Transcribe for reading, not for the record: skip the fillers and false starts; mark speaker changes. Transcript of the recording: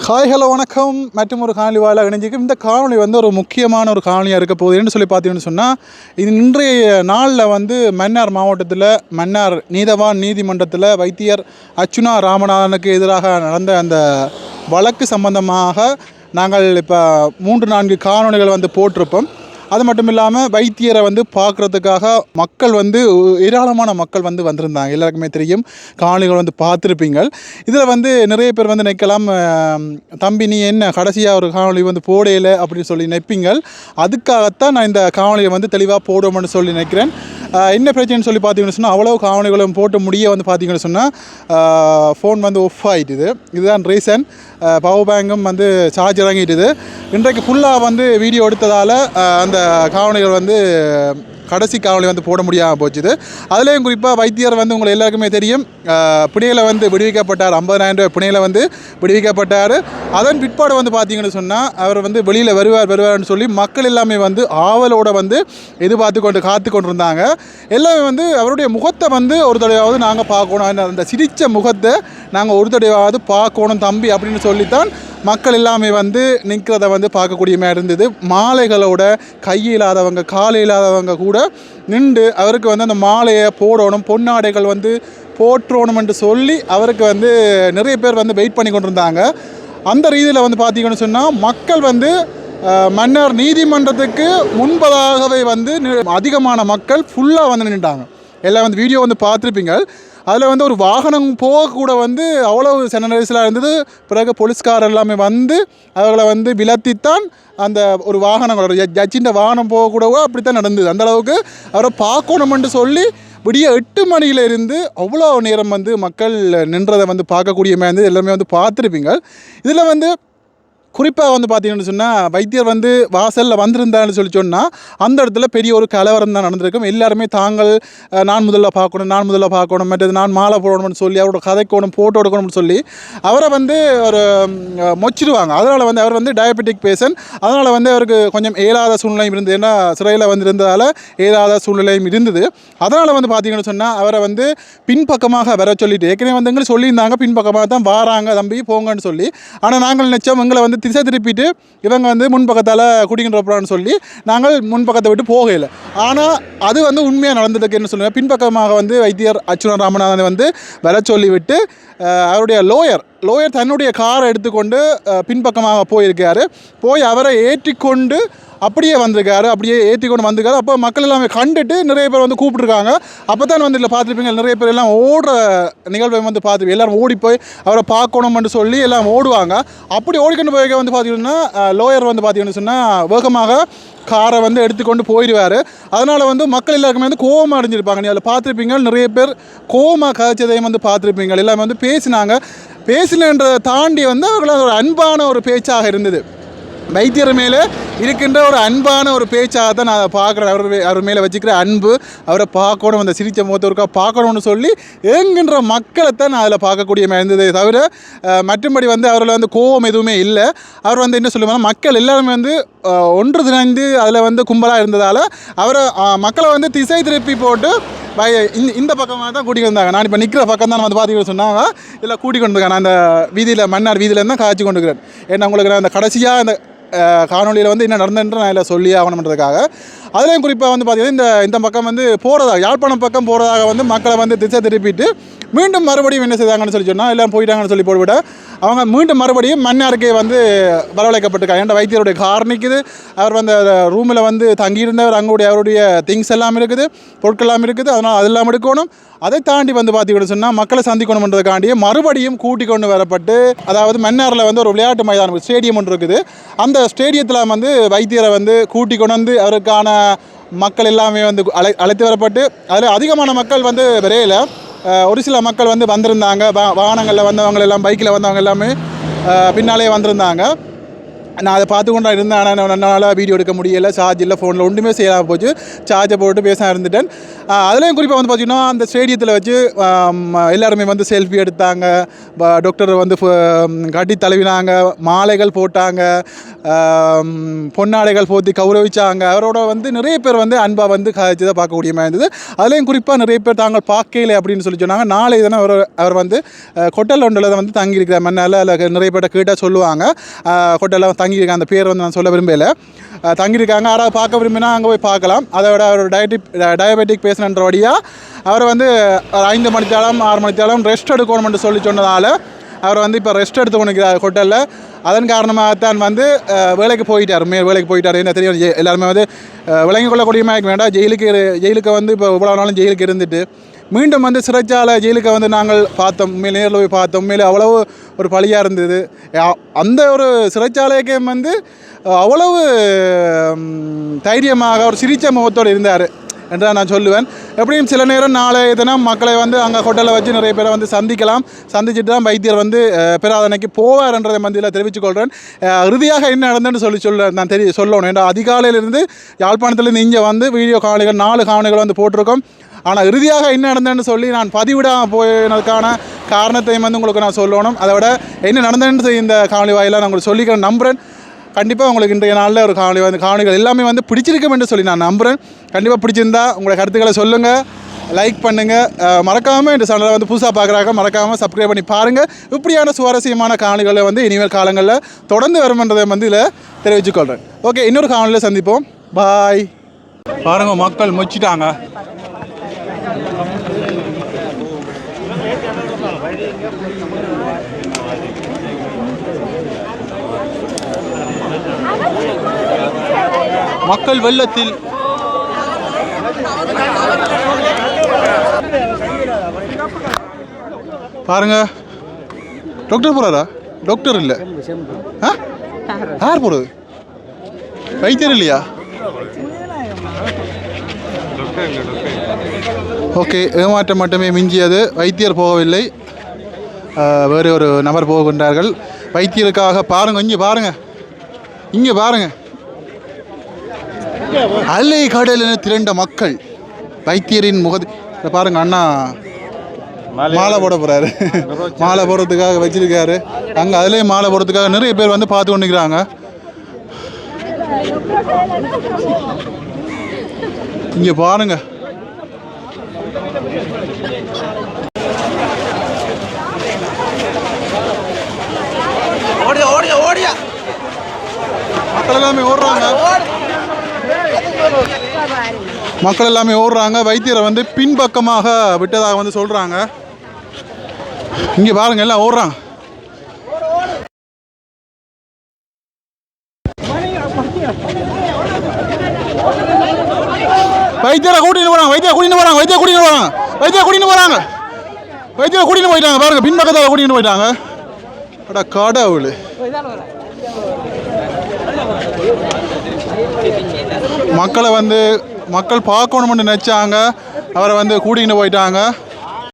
Speaker 1: Hi hello வணக்கம். மற்றும் ஒரு காணொலி வாயிலாக இணைஞ்சிக்கும். இந்த காணொலி வந்து ஒரு முக்கியமான ஒரு காணொலியாக இருக்க போகுதுன்னு சொல்லி பார்த்தீங்கன்னு சொன்னால், இது இன்றைய நாளில் வந்து மன்னார் மாவட்டத்தில் மன்னார் நீதவான் நீதிமன்றத்தில் வைத்தியர் அர்ச்சுனா ராமநாதனுக்கு எதிராக நடந்த அந்த வழக்கு சம்பந்தமாக நாங்கள் இப்போ 3-4 காணொலிகள் வந்து போட்டிருப்போம். அது மட்டும் இல்லாமல் வைத்தியரை வந்து பார்க்குறதுக்காக மக்கள் வந்து ஏராளமான மக்கள் வந்து வந்திருந்தாங்க. எல்லாருக்குமே தெரியும், காணொலிகள் வந்து பார்த்துருப்பீங்க. இதில் வந்து நிறைய பேர் வந்து நினைக்கலாம், தம்பி நீ என்ன கடைசியாக ஒரு காணொலி வந்து போடையில அப்படின்னு சொல்லி நினைப்பீங்க. அதுக்காகத்தான் நான் இந்த காணொலியை வந்து தெளிவாக போடுவோம்னு சொல்லி நினைக்கிறேன். என்ன பிரச்சனைன்னு சொல்லி பார்த்தீங்கன்னு சொன்னால், அவ்வளோ காணொலிகளும் போட்டு முடிய வந்து பார்த்தீங்கன்னு சொன்னால் ஃபோன் வந்து ஆஃப் ஆகிட்டுது. இதுதான் ரீசன். பவர் பேங்கும் வந்து சார்ஜ் இறங்கிட்டுது. இன்றைக்கு ஃபுல்லாக வந்து வீடியோ எடுத்ததால் அந்த காணொலிகள் வந்து கடைசி காணொலி வந்து போட முடியாமல் போச்சுது. அதுலேயும் குறிப்பாக வைத்தியர் வந்து உங்களுக்கு எல்லாருக்குமே தெரியும், பிணையில் வந்து விடுவிக்கப்பட்டார். 50,000 ரூபாய் பிணையில் வந்து விடுவிக்கப்பட்டார். அதன் பிற்பாடு வந்து பார்த்தீங்கன்னு சொன்னால் அவர் வந்து வெளியில் வருவார்னு சொல்லி மக்கள் எல்லாமே வந்து ஆவலோடு வந்து காத்து கொண்டிருந்தாங்க. எல்லாமே வந்து அவருடைய முகத்தை வந்து ஒரு தடவையாவது நாங்கள் பார்க்கணும், அந்த சிரித்த முகத்தை நாங்கள் ஒரு தடவையாவது பார்க்கணும் தம்பி அப்படின்னு சொல்லித்தான் மக்கள் எல்லாமே வந்து நிற்கிறத வந்து பார்க்கக்கூடிய மாதிரி இருந்தது. மாலைகளோட கையில்லாதவங்க காலையில்லாதவங்க கூட நின்று அவருக்கு வந்து அந்த மாலையை போடணும், பொன்னாடைகள் வந்து போற்றணும் என்று சொல்லி அவருக்கு வந்து நிறைய பேர் வந்து வெயிட் பண்ணி கொண்டிருந்தாங்க. அந்த ரீதியில் வந்து பார்த்திங்கன்னு சொன்னால் மக்கள் வந்து மன்னார் நீதிமன்றத்துக்கு முன்பதாகவே வந்து அதிகமான மக்கள் ஃபுல்லாக வந்து நின்றுட்டாங்க. எல்லாம் வந்து வீடியோ வந்து பார்த்துருப்பீங்க. அதில் வந்து ஒரு வாகனம் போகக்கூட வந்து அவ்வளோ நெரிசலாக இருந்தது. பிறகு போலீஸ்கார் எல்லாமே வந்து அவர்களை வந்து விலத்தித்தான் அந்த ஒரு வாகனங்களோட ஜட்ஜின் வாகனம் போகக்கூட அப்படித்தான் நடந்தது. அந்தளவுக்கு அவரை பார்க்கணுமென்று சொல்லி விடிய 8 மணியிலிருந்து அவ்வளோ நேரம் வந்து மக்கள் நின்றதை வந்து பார்க்கக்கூடிய மாதிரி இருந்து எல்லாமே வந்து பார்த்துருப்பீங்க. இதில் வந்து குறிப்பாக வந்து பார்த்தீங்கன்னு சொன்னால் வைத்தியர் வந்து வாசலில் வந்திருந்தான்னு சொன்னால் அந்த இடத்துல பெரிய ஒரு கலவரம் தான் நடந்திருக்கும். எல்லாருமே நான் முதல்ல பார்க்கணும் மற்றது நான் மாலை போடணும்னு சொல்லி அவரோட கதைக்கோணும் போட்டோ எடுக்கணும்னு சொல்லி அவரை வந்து ஒரு மொச்சிடுவாங்க. அதனால் வந்து அவர் வந்து டயபெட்டிக் பேஷண்ட். அதனால் வந்து அவருக்கு கொஞ்சம் ஏலாத சூழ்நிலையும் இருந்தது. ஏன்னா சிறையில் வந்து இருந்ததால் ஏலாத சூழ்நிலையும் இருந்தது. அதனால் வந்து பார்த்தீங்கன்னு சொன்னால் அவரை வந்து பின்பக்கமாக வர சொல்லிட்டு ஏற்கனவே வந்து எங்களுக்கு சொல்லியிருந்தாங்க, பின்பக்கமாக தான் வாராங்க தம்பி போங்கன்னு சொல்லி. ஆனால் நாங்கள் நினச்சோம் எங்களை வந்து திசை திருப்பிட்டு இவங்க வந்து முன்பக்கத்தால் குடிக்கின்றப்பான்னு சொல்லி நாங்கள் முன்பக்கத்தை விட்டு போகலை. ஆனால் அது வந்து உண்மையாக நடந்ததுக்கு என்ன சொல்லுவேன், பின்பக்கமாக வந்து வைத்தியர் அர்ச்சுனா ராமநாதன் வந்து வர சொல்லிவிட்டு அவருடைய லோயர் தன்னுடைய காரை எடுத்துக்கொண்டு பின்பக்கமாக போய் அவரை ஏற்றிக்கொண்டு அப்படியே வந்திருக்காரு. அப்படியே ஏற்றிக்கொண்டு வந்திருக்காரு. அப்போ மக்கள் எல்லாமே கண்டுட்டு நிறைய பேர் வந்து கூப்பிட்டுருக்காங்க. அப்போ தான் வந்து இதில் பார்த்துருப்பீங்க, நிறைய பேர் எல்லாம் ஓடுற நிகழ்வை வந்து பார்த்துருப்பீங்க. எல்லோரும் ஓடி போய் அவரை பார்க்கணும்னு சொல்லி எல்லாம் ஓடுவாங்க. அப்படி ஓடிக்கொண்டு போய் வந்து பார்த்தீங்கன்னா லோயர் வந்து பார்த்தீங்கன்னு சொன்னால் வேகமாக காரை வந்து எடுத்துக்கொண்டு போயிடுவார். அதனால் வந்து மக்கள் எல்லாருக்குமே வந்து கோவமாக அடைஞ்சிருப்பாங்க. நீ அதில் பார்த்துருப்பீங்க, நிறைய பேர் கோவமாக கதைச்சதையும் வந்து பார்த்துருப்பீங்க. எல்லாமே வந்து பேசினன்றதை தாண்டி வந்து அவர்களோட ஒரு அன்பான ஒரு பேச்சாக இருந்தது. வைத்தியர் மேலே இருக்கின்ற ஒரு அன்பான ஒரு பேச்சாக தான் நான் பார்க்குறேன். அவர் மேலே வச்சுக்கிற அன்பு, அவரை பார்க்கணும், அந்த சிரிச்ச முகத்தோருக்கா பார்க்கணும்னு சொல்லி ஏங்குகின்ற மக்களை தான் நான் அதில் பார்க்கக்கூடிய மாதிரி இருந்ததே தவிர மற்றபடி வந்து அவரில் வந்து கோபம் எதுவுமே இல்லை. அவர் வந்து என்ன சொல்லுவாங்க, மக்கள் எல்லாருமே வந்து ஒன்று திணைந்து அதில் வந்து கும்பலாக இருந்ததால் அவரை மக்களை வந்து திசை திருப்பி போட்டு இந்த பக்கமாக தான் கூட்டிகிட்டு வந்தாங்க. நான் இப்போ நிற்கிற பக்கம் தான் வந்து பார்த்திங்கன்னு சொன்னாங்க, இல்லை கூட்டிகிட்டு வந்துருக்கேன். நான் அந்த வீதியில் மன்னார் வீதியில் தான் காய்ச்சி கொண்டு இருக்கிறேன். ஏன்னா உங்களுக்கு நான் அந்த கடைசியாக அந்த காணொலியில் வந்து என்ன நடந்ததுன்ற நான் இதில் சொல்லி ஆகணுன்றதுக்காக. அதுலேயும் குறிப்பாக வந்து பார்த்திங்கன்னா இந்த பக்கம் வந்து யாழ்ப்பாணம் பக்கம் போகிறதாக வந்து மக்களை வந்து திசை திருப்பிட்டு மீண்டும் மறுபடியும் என்ன செய்தாங்கன்னு சொல்லி சொன்னால் எல்லாம் போயிட்டாங்கன்னு சொல்லி போட்டுவிட அவங்க மீண்டும் மறுபடியும் மன்னாருக்கே வந்து வரவழைக்கப்பட்டிருக்காங்க. ஏன்னா வைத்தியருடைய கார் நிற்குது, அவர் வந்து ரூமில் வந்து தங்கியிருந்தவர், அவருடைய திங்ஸ் எல்லாம் இருக்குது, பொருட்கள் எல்லாம் இருக்குது. அதனால் அதெல்லாம் எடுக்கணும். அதை தாண்டி வந்து பார்த்திங்கன்னு சொன்னால் மக்களை சந்திக்கணுன்றதுக்காண்டியே மறுபடியும் கூட்டி கொண்டு வரப்பட்டு, அதாவது மன்னாரில் வந்து ஒரு விளையாட்டு மைதானம் ஸ்டேடியம் ஒன்று இருக்குது. அந்த ஸ்டேடியத்தில் வந்து வைத்தியரை வந்து கூட்டி கொண்டு வந்து அவருக்கான மக்கள் எல்லாமே வந்து அழைத்து வரப்பட்டு அதில் அதிகமான மக்கள் வந்து விரையில் ஒரு சில மக்கள் வந்து வந்திருந்தாங்க. வாகனங்களில் வந்தவங்க எல்லாம், பைக்கில் வந்தவங்க எல்லாமே பின்னாலே வந்திருந்தாங்க. நான் அதை பார்த்து கொண்டா இருந்தேன். ஆனால் என்னால் வீடியோ எடுக்க முடியலை, சார்ஜ் இல்லை, ஃபோனில் ஒன்றுமே செய்யாமல் போச்சு. சார்ஜை போட்டு பேச இருந்துட்டேன். அதுலேயும் குறிப்பாக வந்து பார்த்திங்கன்னா அந்த ஸ்டேடியத்தில் வச்சு எல்லாருமே வந்து செல்ஃபி எடுத்தாங்க, டாக்டர் வந்து கட்டி தழுவினாங்க, மாலைகள் போட்டாங்க, பொன்னாடைகள் போற்றி கௌரவிச்சாங்க. அவரோட வந்து நிறைய பேர் வந்து அன்பாக வந்து கழிச்சதை பார்க்கக்கூடிய மாதிரி இருந்தது. அதுலேயும் குறிப்பாக நிறைய பேர் தாங்கள் பார்க்கல அப்படின்னு சொல்லி சொன்னாங்க. நாளை தானே அவர் வந்து கொட்டல் ஒன்றில் தான் வந்து தங்கியிருக்கிறார். மண்ணால் அதில் நிறைய பேர்ட்ட கேட்டால் சொல்லுவாங்க. கொட்டலில் தங்கியிருக்காங்க, அந்த பேர் வந்து நான் சொல்ல விரும்பலை, தங்கியிருக்காங்க. யாராவது பார்க்க விரும்பினா அங்கே போய் பார்க்கலாம். அதோட அவர் டயபெட்டிக் பேஷண்ட்ன்றபடியாக அவர் வந்து 5 மணித்தாலும் 6 மணித்தாலும் ரெஸ்ட் எடுக்கணும்னு சொல்லி சொன்னதால் அவர் வந்து இப்போ ரெஸ்ட் எடுத்து கொண்டிருக்கிறார் கொட்டலில். அதன் காரணமாகத்தான் வந்து வேலைக்கு போயிட்டார், வேலைக்கு போயிட்டார். என்ன தெரியும், எல்லாருமே வந்து விளங்கி கொள்ளக்கூடிய மாதிரி வேண்டாம். ஜெயிலுக்கு வந்து இப்போ இவ்வளோ நாளும் ஜெயிலுக்கு இருந்துட்டு மீண்டும் வந்து சிறைச்சாலை ஜெயிலுக்கு வந்து நாங்கள் பார்த்தோம், உண்மையிலே நேரில் போய் பார்த்தோம். உண்மையிலே அவ்வளவு ஒரு பழியாக இருந்தது. அந்த ஒரு சிறைச்சாலைக்கே வந்து அவ்வளவு தைரியமாக ஒரு சிரிச்ச முகத்தோடு இருந்தார் என்று நான் சொல்லுவேன். எப்படியும் சில நேரம் நாளைய தினம் மக்களை வந்து அங்கே ஹோட்டலில் வச்சு நிறைய பேரை வந்து சந்திச்சுட்டு தான் வைத்தியர் வந்து பெறாதனைக்கு போவார் என்றதை மந்தியில் தெரிவித்துக்கொள்கிறேன். இறுதியாக என்ன நடந்ததுன்னு நான் சொல்லணும். ஏன்னா அதிகாலையிலிருந்து யாழ்ப்பாணத்துலேருந்து இங்கே வந்து வீடியோ காணொலிகள் 4 காணொலிகள் வந்து போட்டிருக்கோம். ஆனால் இறுதியாக என்ன நடந்ததுன்னு சொல்லி நான் பதிவிடாமல் போனதுக்கான காரணத்தையும் வந்து உங்களுக்கு நான் சொல்லணும். அதை விட என்ன நடந்ததுன்னு இந்த காணொலி வாயிலாக நான் உங்களுக்கு சொல்லிக்கிறேன், நம்புகிறேன். கண்டிப்பாக உங்களுக்கு இன்றைய நாளில் ஒரு காணொலிகள் எல்லாமே வந்து பிடிச்சிருக்கும் என்று சொல்லி நான் நம்புகிறேன். கண்டிப்பாக பிடிச்சிருந்தா உங்களோட கருத்துக்களை சொல்லுங்கள், லைக் பண்ணுங்கள். மறக்காமல் இந்த சேனலை வந்து புதுசாக பார்க்குறாங்க, மறக்காமல் சப்ஸ்கிரைப் பண்ணி பாருங்கள். இப்படியான சுவாரஸ்யமான காணொலிகளை வந்து இனிமேல் காலங்களில் தொடர்ந்து வரும்ன்றதை வந்து இதில் தெரிவித்துக்கொள்கிறேன். ஓகே, இன்னொரு காணொலியில் சந்திப்போம். பாய். பாருங்கள், மக்கள் முச்சிட்டாங்க. மக்கள் வெள்ளத்தில் பாருங்க. டாக்டர் போறாரா? டாக்டர் இல்லை, யார் போறது? வைத்தியர் இல்லையா? ஓகே, ஏமாற்றம் மட்டுமே மிஞ்சியது. வைத்தியர் போகவில்லை, வேறு ஒரு நபர் போகின்றார்கள். வைத்தியருக்காக பாருங்க, இங்கே பாருங்க, அலை கடலில் திரண்ட மக்கள் வைத்தியரின் முகத்தை பாருங்க. அண்ணா மாலை போட போகிறாரு, மாலை போடுறதுக்காக வச்சிருக்காரு அங்கே. அதுலேயும் மாலை போடுறதுக்காக நிறைய பேர் வந்து பார்த்து கொண்டுக்கிறாங்க. இங்கே பாருங்க, மக்கள் எல்லாமே ஓடுறாங்க. வைத்தியரை வந்து பின்பக்கமாக விட்டதாக வந்து சொல்றாங்க. இங்க பாருங்க, எல்லாம் ஓடுறாங்க. வைத்தியரை கூட்டிட்டு போறாங்க, வைத்தியரை கூட்டிட்டு போயிட்டாங்க. பாருங்க, பின்பக்கத்தில் கூட்டிட்டு போயிட்டாங்க. கடவுள், மக்கள் பார்க்கணும்னு நினைச்சாங்க, அவரை வந்து கூட்டிகிட்டு போயிட்டாங்க.